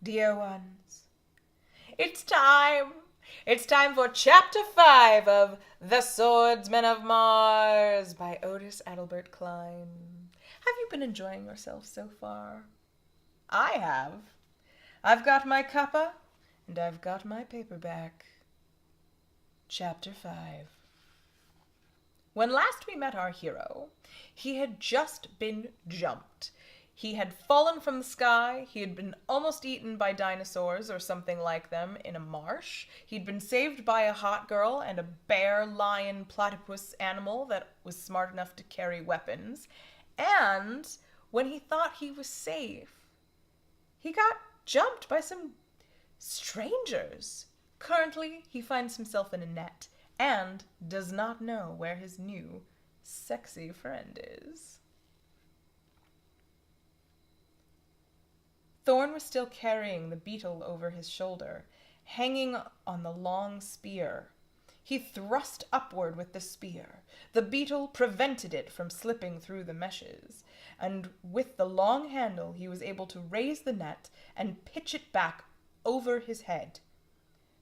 Dear ones, it's time! It's time for Chapter 5 of The Swordsman of Mars by Otis Adelbert Kline. Have you been enjoying yourself so far? I have. I've got my cuppa, and I've got my paperback. Chapter 5. When last we met our hero, he had just been jumped. He had fallen from the sky, he had been almost eaten by dinosaurs or something like them in a marsh, he'd been saved by a hot girl and a bear, lion, platypus animal that was smart enough to carry weapons, and when he thought he was safe, he got jumped by some strangers. Currently, he finds himself in a net and does not know where his new, sexy friend is. Thorn was still carrying the beetle over his shoulder, hanging on the long spear. He thrust upward with the spear. The beetle prevented it from slipping through the meshes, and with the long handle he was able to raise the net and pitch it back over his head.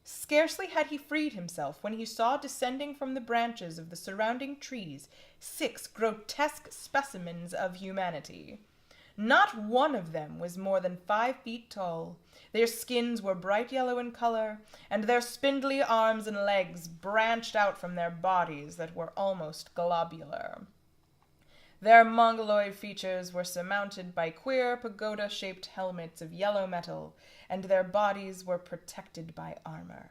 Scarcely had he freed himself when he saw descending from the branches of the surrounding trees 6 grotesque specimens of humanity. Not one of them was more than 5 feet tall. Their skins were bright yellow in color, and their spindly arms and legs branched out from their bodies that were almost globular. Their mongoloid features were surmounted by queer pagoda-shaped helmets of yellow metal, and their bodies were protected by armor.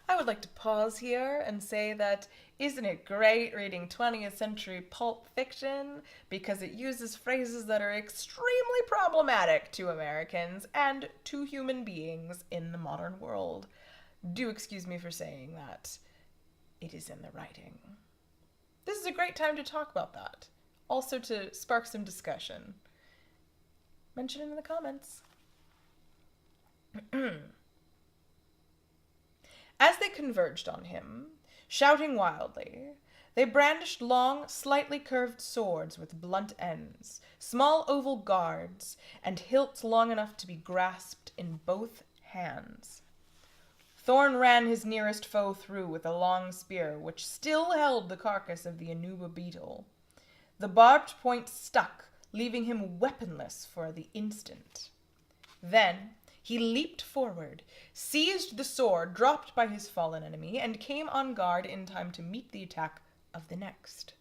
I would like to pause here and say that isn't it great reading 20th century pulp fiction because it uses phrases that are extremely problematic to Americans and to human beings in the modern world. Do excuse me for saying that. It is in the writing. This is a great time to talk about that. Also to spark some discussion. Mention it in the comments. As they converged on him, shouting wildly, they brandished long, slightly curved swords with blunt ends, small oval guards, and hilts long enough to be grasped in both hands. Thorn ran his nearest foe through with a long spear, which still held the carcass of the Anuba beetle. The barbed point stuck, leaving him weaponless for the instant. Then he leaped forward, seized the sword dropped by his fallen enemy, and came on guard in time to meet the attack of the next.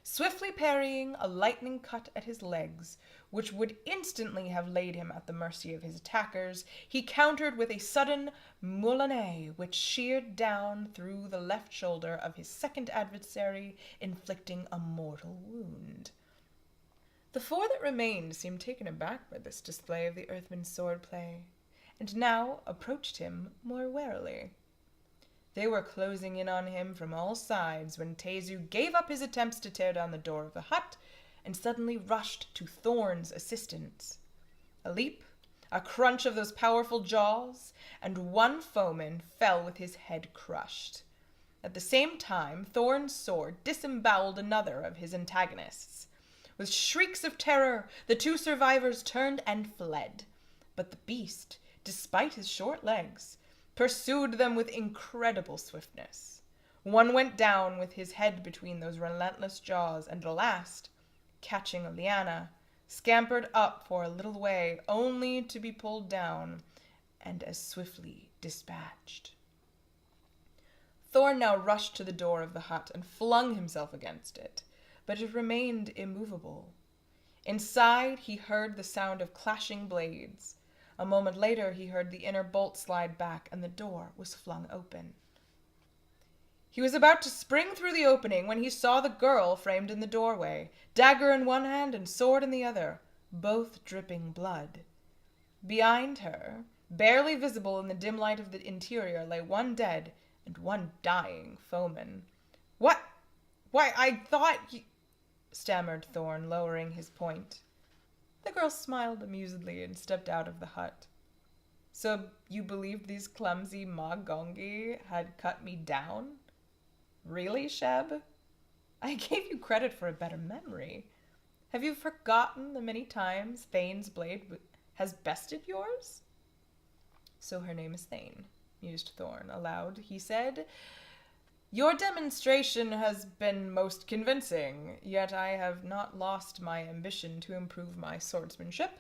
Swiftly parrying a lightning cut at his legs, which would instantly have laid him at the mercy of his attackers, he countered with a sudden moulinet which sheared down through the left shoulder of his second adversary, inflicting a mortal wound. The 4 that remained seemed taken aback by this display of the Earthman's swordplay, and now approached him more warily. They were closing in on him from all sides when Tezu gave up his attempts to tear down the door of the hut and suddenly rushed to Thorn's assistance. A leap, a crunch of those powerful jaws, and one foeman fell with his head crushed. At the same time, Thorn's sword disemboweled another of his antagonists. With shrieks of terror, the 2 survivors turned and fled, but the beast, despite his short legs, pursued them with incredible swiftness. One went down with his head between those relentless jaws, and the last, catching a liana, scampered up for a little way, only to be pulled down and as swiftly dispatched. Thorn now rushed to the door of the hut and flung himself against it, but it remained immovable. Inside, he heard the sound of clashing blades. A moment later, he heard the inner bolt slide back, and the door was flung open. He was about to spring through the opening when he saw the girl framed in the doorway, dagger in one hand and sword in the other, both dripping blood. Behind her, barely visible in the dim light of the interior, lay one dead and one dying foeman. "What? Why, I thought you—" stammered Thorn, lowering his point. The girl smiled amusedly and stepped out of the hut. "So you believed these clumsy Magongi had cut me down? Really, Sheb? I gave you credit for a better memory. Have you forgotten the many times Thane's blade has bested yours?" So her name is Thane, mused Thorn. Aloud, he said, "Your demonstration has been most convincing, yet I have not lost my ambition to improve my swordsmanship,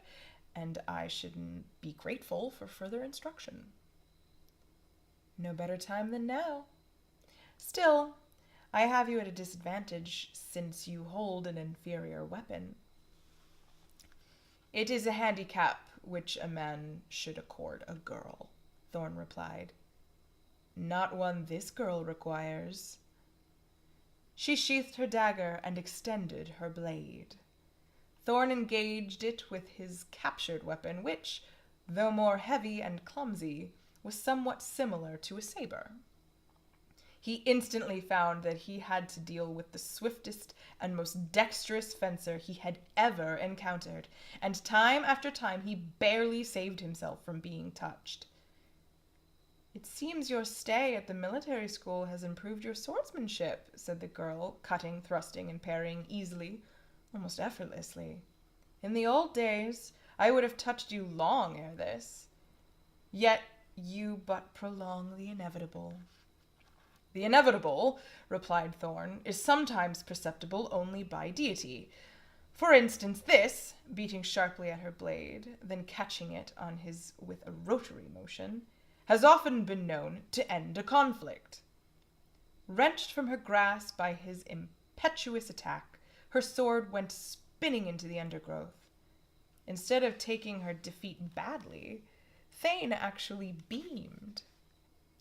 and I should be grateful for further instruction." "No better time than now. Still, I have you at a disadvantage, since you hold an inferior weapon." "It is a handicap which a man should accord a girl," Thorn replied. "Not one this girl requires." She sheathed her dagger and extended her blade. Thorn engaged it with his captured weapon, which, though more heavy and clumsy, was somewhat similar to a saber. He instantly found that he had to deal with the swiftest and most dexterous fencer he had ever encountered, and time after time he barely saved himself from being touched. "It seems your stay at the military school has improved your swordsmanship," said the girl, cutting, thrusting, and parrying easily, almost effortlessly. "In the old days, I would have touched you long ere this. Yet you but prolong the inevitable." "The inevitable," replied Thorn, "is sometimes perceptible only by deity. For instance, this," beating sharply at her blade, then catching it on his with a rotary motion, "has often been known to end a conflict." Wrenched from her grasp by his impetuous attack, her sword went spinning into the undergrowth. Instead of taking her defeat badly, Thane actually beamed.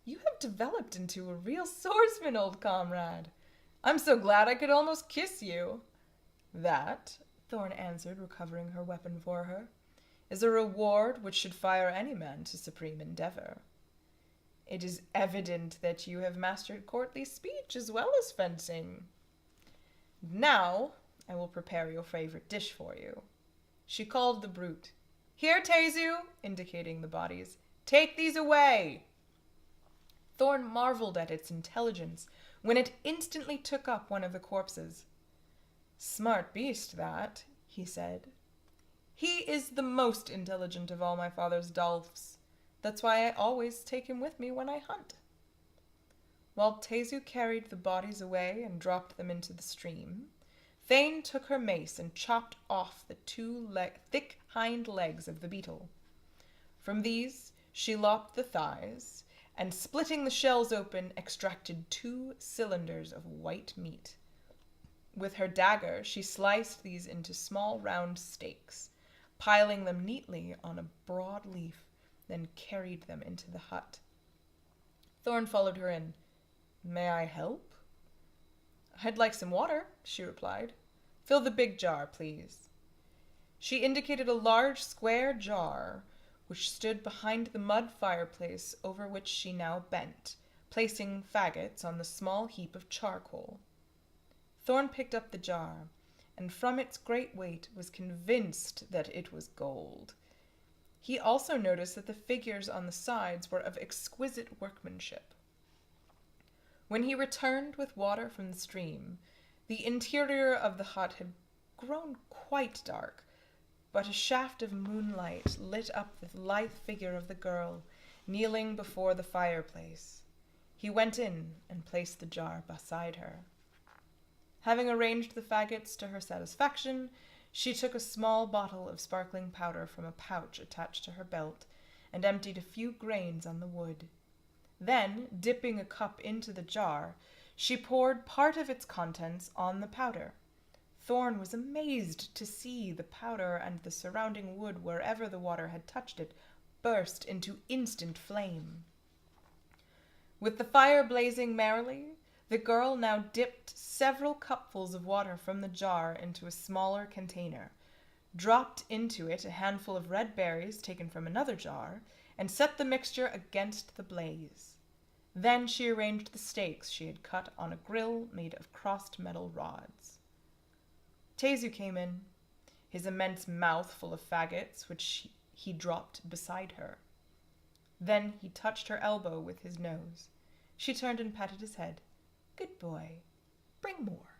"You have developed into a real swordsman, old comrade. I'm so glad I could almost kiss you." "That," Thorn answered, recovering her weapon for her, "is a reward which should fire any man to supreme endeavor. It is evident that you have mastered courtly speech as well as fencing. Now I will prepare your favorite dish for you." She called the brute. "Here, Tezu," indicating the bodies. "Take these away." Thorn marveled at its intelligence when it instantly took up one of the corpses. "Smart beast, that," he said. "He is the most intelligent of all my father's dolphs. That's why I always take him with me when I hunt." While Tezu carried the bodies away and dropped them into the stream, Thane took her mace and chopped off the two thick hind legs of the beetle. From these she lopped the thighs, and splitting the shells open, extracted 2 cylinders of white meat. With her dagger, she sliced these into small round steaks, piling them neatly on a broad leaf, then carried them into the hut. Thorn followed her in. "May I help?" "I'd like some water," she replied. "Fill the big jar, please." She indicated a large square jar which stood behind the mud fireplace over which she now bent, placing faggots on the small heap of charcoal. Thorn picked up the jar, and from its great weight was convinced that it was gold. He also noticed that the figures on the sides were of exquisite workmanship. When he returned with water from the stream, the interior of the hut had grown quite dark, but a shaft of moonlight lit up the lithe figure of the girl, kneeling before the fireplace. He went in and placed the jar beside her. Having arranged the faggots to her satisfaction, she took a small bottle of sparkling powder from a pouch attached to her belt and emptied a few grains on the wood. Then, dipping a cup into the jar, she poured part of its contents on the powder. Thorn was amazed to see the powder and the surrounding wood, wherever the water had touched it, burst into instant flame. With the fire blazing merrily, the girl now dipped several cupfuls of water from the jar into a smaller container, dropped into it a handful of red berries taken from another jar, and set the mixture against the blaze. Then she arranged the steaks she had cut on a grill made of crossed metal rods. Tezu came in, his immense mouth full of faggots, which he dropped beside her. Then he touched her elbow with his nose. She turned and patted his head. "Good boy. Bring more."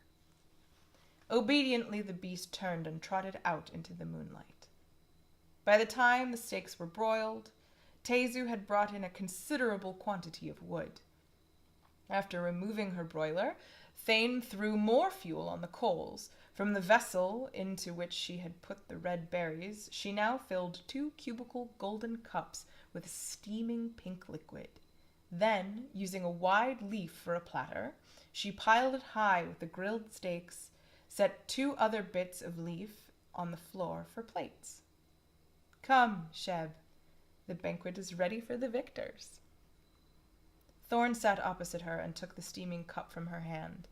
Obediently the beast turned and trotted out into the moonlight. By the time the steaks were broiled, Tezu had brought in a considerable quantity of wood. After removing her broiler, Thane threw more fuel on the coals. From the vessel into which she had put the red berries, she now filled 2 cubical golden cups with steaming pink liquid. Then, using a wide leaf for a platter, she piled it high with the grilled steaks, set 2 other bits of leaf on the floor for plates. "Come, Sheb, the banquet is ready for the victors." Thorn sat opposite her and took the steaming cup from her hand.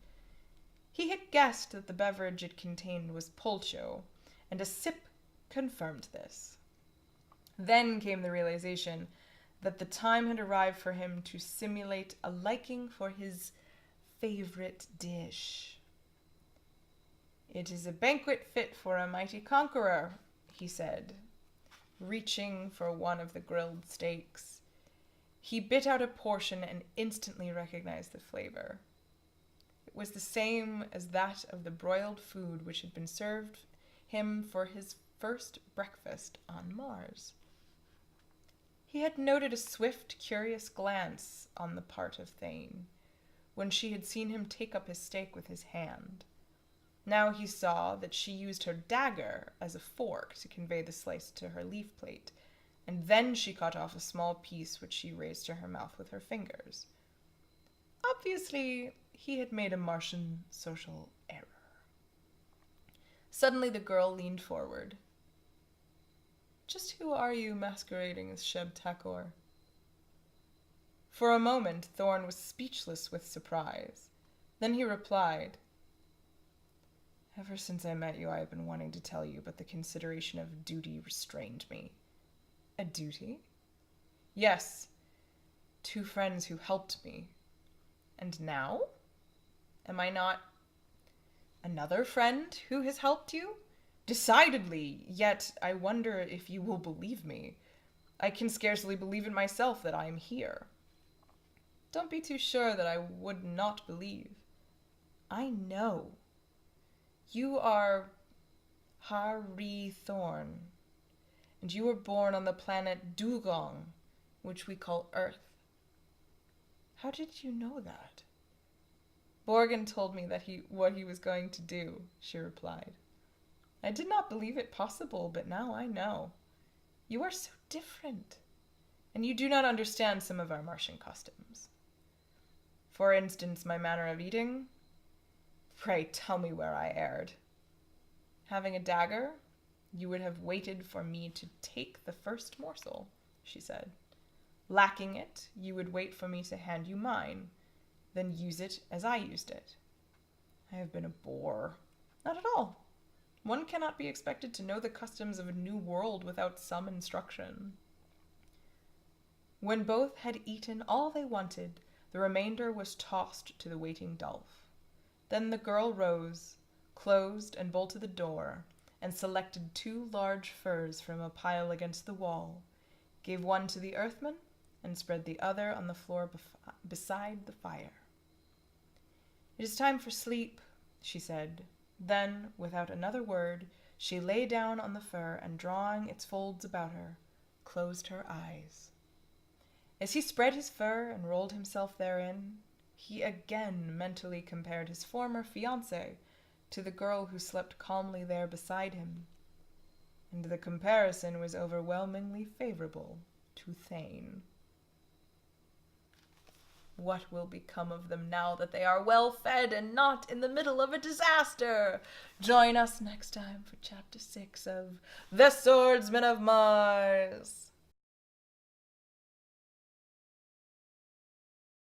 He had guessed that the beverage it contained was polcho, and a sip confirmed this. Then came the realization that the time had arrived for him to simulate a liking for his favorite dish. "It is a banquet fit for a mighty conqueror," he said, reaching for one of the grilled steaks. He bit out a portion and instantly recognized the flavor. It was the same as that of the broiled food which had been served him for his first breakfast on Mars. He had noted a swift, curious glance on the part of Thane, when she had seen him take up his steak with his hand. Now he saw that she used her dagger as a fork to convey the slice to her leaf plate, and then she cut off a small piece which she raised to her mouth with her fingers. Obviously, he had made a Martian social error. Suddenly the girl leaned forward. "Just who are you masquerading as Sheb Takor?" For a moment, Thorn was speechless with surprise. Then he replied, "Ever since I met you, I have been wanting to tell you, but the consideration of duty restrained me." "A duty?" "Yes. 2 friends who helped me. And now? Am I not another friend who has helped you? Decidedly, yet I wonder if you will believe me. I can scarcely believe it myself that I am here." "Don't be too sure that I would not believe. I know. You are Harry Thorn, and you were born on the planet Dugong, which we call Earth." "How did you know that?" "Borgin told me that what he was going to do," she replied. "I did not believe it possible, but now I know. You are so different, and you do not understand some of our Martian customs. For instance, my manner of eating. Pray tell me where I erred. Having a dagger, you would have waited for me to take the first morsel," she said. "Lacking it, you would wait for me to hand you mine, then use it as I used it. I have been a bore." "Not at all. One cannot be expected to know the customs of a new world without some instruction." When both had eaten all they wanted, the remainder was tossed to the waiting Dolph. Then the girl rose, closed and bolted the door, and selected 2 large furs from a pile against the wall, gave one to the Earthman, and spread the other on the floor beside the fire. "It is time for sleep," she said. Then, without another word, she lay down on the fur and, drawing its folds about her, closed her eyes. As he spread his fur and rolled himself therein, he again mentally compared his former fiancée to the girl who slept calmly there beside him, and the comparison was overwhelmingly favorable to Thane. What will become of them now that they are well fed and not in the middle of a disaster? Join us next time for Chapter 6 of The Swordsman of Mars.